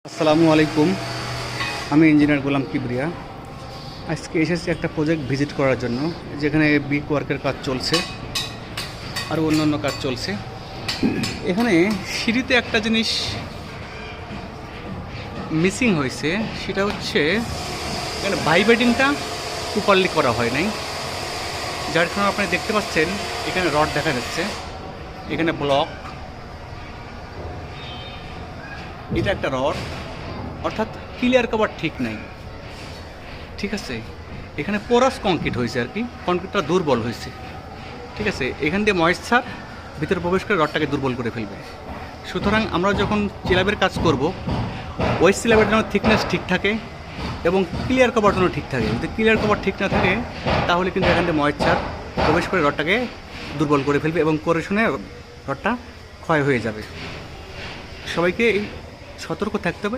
আসসালামু আলাইকুম। আমি ইঞ্জিনিয়ার গোলাম কিবরিয়া। আজকে এসেছি একটা প্রজেক্ট ভিজিট করার জন্য, যেখানে ব্রিক ওয়ার্কের কাজ চলছে আর অন্যান্য কাজ চলছে। এখানে সিঁড়িতে একটা জিনিস মিসিং হয়েছে, সেটা হচ্ছে এখানে ভাইব্রেটিংটা প্রপারলি করা হয় নাই, যার কারণে আপনি দেখতে পাচ্ছেন এখানে রড দেখা যাচ্ছে, এখানে ব্লক, এটা একটা রড, অর্থাৎ ক্লিয়ার কভার ঠিক নাই। ঠিক আছে, এখানে পোরাস কংক্রিট হয়েছে আর কি, কংক্রিটটা দুর্বল হয়েছে। ঠিক আছে, এখান দিয়ে ময়েশ্চার ভিতরে প্রবেশ করে রডটাকে দুর্বল করে ফেলবে। সুতরাং আমরা যখন স্ল্যাবের কাজ করব, ওই স্ল্যাবের যেন থিকনেস ঠিক থাকে এবং ক্লিয়ার কভার যেন ঠিক থাকে। যদি ক্লিয়ার কভার ঠিক না থাকে তাহলে কিন্তু এখান দিয়ে ময়েশ্চার প্রবেশ করে রডটাকে দুর্বল করে ফেলবে এবং কোরেশনে রডটা ক্ষয় হয়ে যাবে। সবাইকে এই সতর্ক থাকতে হবে